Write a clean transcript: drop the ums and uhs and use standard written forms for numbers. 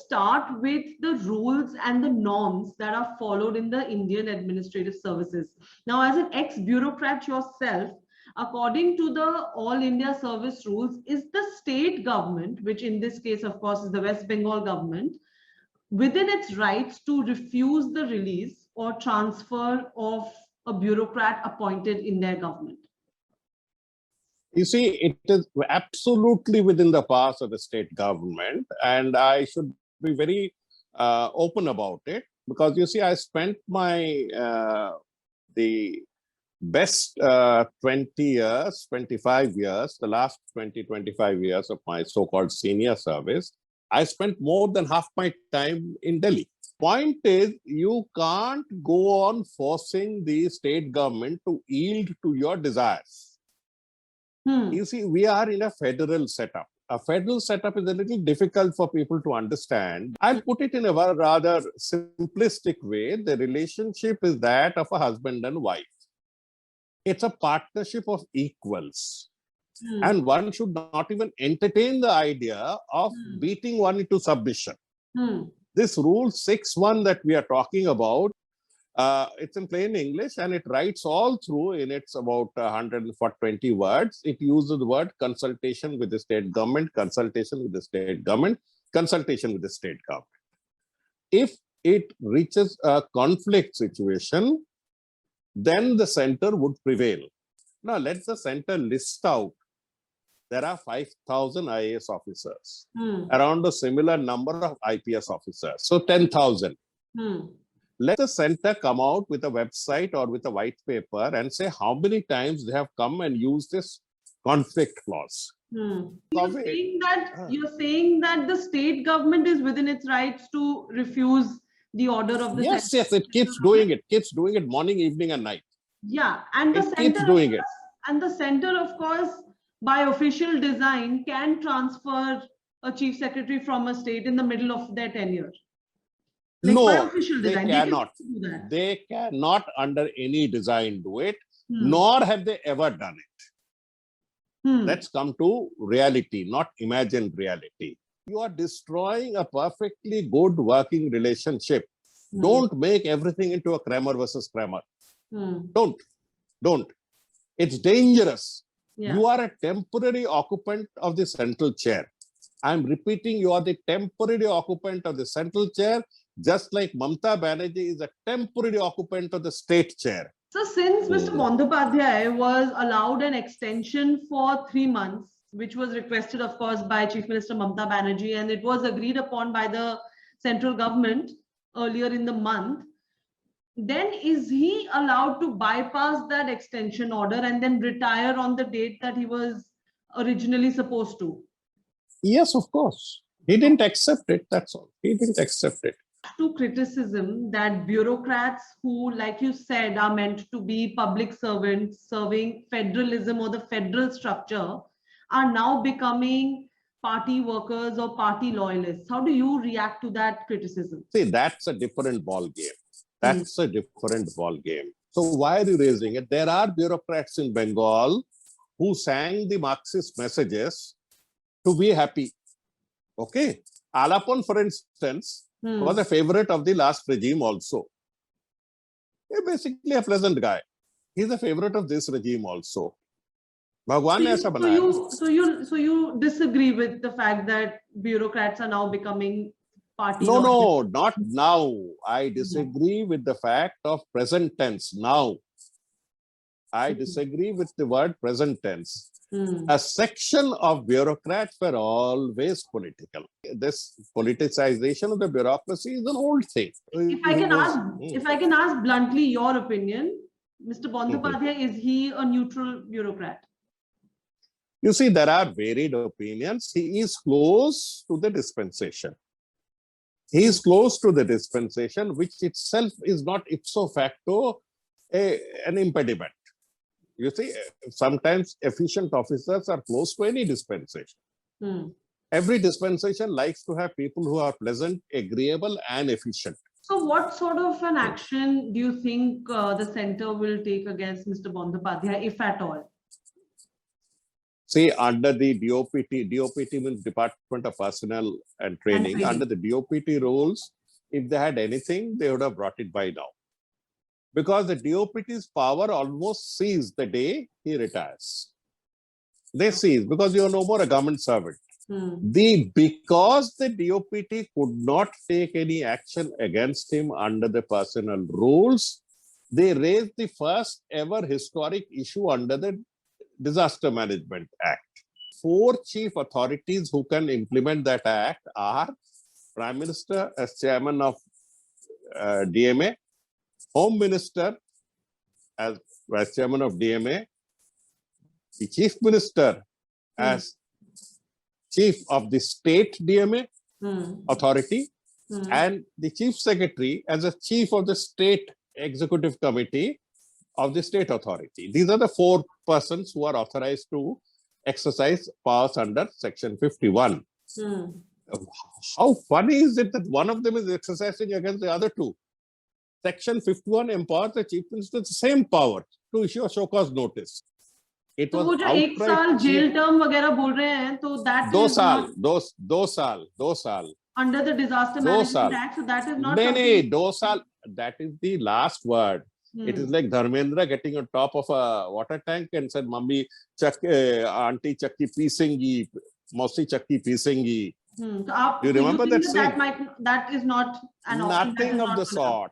start with the rules and the norms that are followed in the Indian administrative services. Now, as an ex-bureaucrat yourself, according to the All India Service Rules, is the state government, which in this case, of course, is the West Bengal government, within its rights to refuse the release or transfer of a bureaucrat appointed in their government? You see, it is absolutely within the powers of the state government, and I should be very open about it, because you see, I spent my the best 20 years, 25 years, the last 20, 25 years of my so-called senior service, I spent more than half my time in Delhi. Point is, you can't go on forcing the state government to yield to your desires. You see, we are in a federal setup. A federal setup is a little difficult for people to understand. I'll put it in a rather simplistic way. The relationship is that of a husband and wife. It's a partnership of equals. And one should not even entertain the idea of beating one into submission. This rule 6.1 that we are talking about, it's in plain English, and it writes all through in its about 120 words. It uses the word consultation with the state government, consultation with the state government, consultation with the state government. If it reaches a conflict situation, then the center would prevail. Now, let the center list out. There are 5,000 IAS officers, around a similar number of IPS officers, so 10,000. Let the center come out with a website or with a white paper and say how many times they have come and used this conflict clause. You're saying that the state government is within its rights to refuse the order of the Yes, center. yes, it keeps doing it. Keeps doing it morning, evening, and night. Yeah, and the it center keeps doing it. And the center, of course, by official design, can transfer a chief secretary from a state in the middle of their tenure. Like no, they cannot. They cannot under any design do it, nor have they ever done it. Let's come to reality, not imagined reality. You are destroying a perfectly good working relationship. Don't make everything into a Kramer versus Kramer. Don't. It's dangerous. Yeah. You are a temporary occupant of the central chair. I'm repeating, you are the temporary occupant of the central chair, just like Mamata Banerjee is a temporary occupant of the state chair. So since Mr. Bandyopadhyay was allowed an extension for 3 months, which was requested, of course, by Chief Minister Mamata Banerjee, and it was agreed upon by the central government earlier in the month, then is he allowed to bypass that extension order and then retire on the date that he was originally supposed to? Yes, of course. He didn't accept it, that's all. He didn't accept it. To criticism that bureaucrats who, like you said, are meant to be public servants serving federalism or the federal structure are now becoming party workers or party loyalists. How do you react to that criticism? See, that's a different ball game. That's a different ball game. So why are you raising it? There are bureaucrats in Bengal who sang the Marxist messages to be happy. Okay. Alapon, for instance, was a favorite of the last regime also. He's basically a pleasant guy. He's a favorite of this regime also. So you disagree with the fact that bureaucrats are now becoming party? No, not now. I disagree with the fact of present tense now. I disagree with the word present tense. A section of bureaucrats were always political. This politicization of the bureaucracy is an old thing. If I can ask bluntly your opinion, Mr. Bandyopadhyay, is he a neutral bureaucrat? You see, there are varied opinions. He is close to the dispensation. He is close to the dispensation, which itself is not ipso facto an impediment. You see, sometimes efficient officers are close to any dispensation. Every dispensation likes to have people who are pleasant, agreeable, and efficient. So what sort of an action do you think the center will take against Mr. Bandyopadhyay, if at all? See, under the DOPT means Department of Personnel and Training. Under the DOPT rules, if they had anything, they would have brought it by now. Because the DOPT's power almost ceases the day he retires. They cease because you are no more a government servant. Because the DOPT could not take any action against him under the personnel rules, they raised the first ever historic issue under the Disaster Management Act. 4 chief authorities who can implement that act are Prime Minister as chairman of DMA, Home Minister as vice chairman of DMA, the Chief Minister as chief of the state DMA authority, and the Chief Secretary as a chief of the state executive committee of the state authority. These are the 4 persons who are authorized to exercise powers under Section 51. How funny is it that one of them is exercising against the other 2? Section 51 empowers the Chief Minister the same power to issue a show cause notice. It was वो जो 1 साल jail term वगैरह बोल रहे हैं, तो that 2 साल under the Disaster Management Act, so that is not. No, 2 साल. That is the last word. It is like Dharmendra getting on top of a water tank and said, "Mummy, auntie Chakki pisengi, Mausi Chakki pisengi." So do you remember that scene? That is not an option. Nothing of the sort.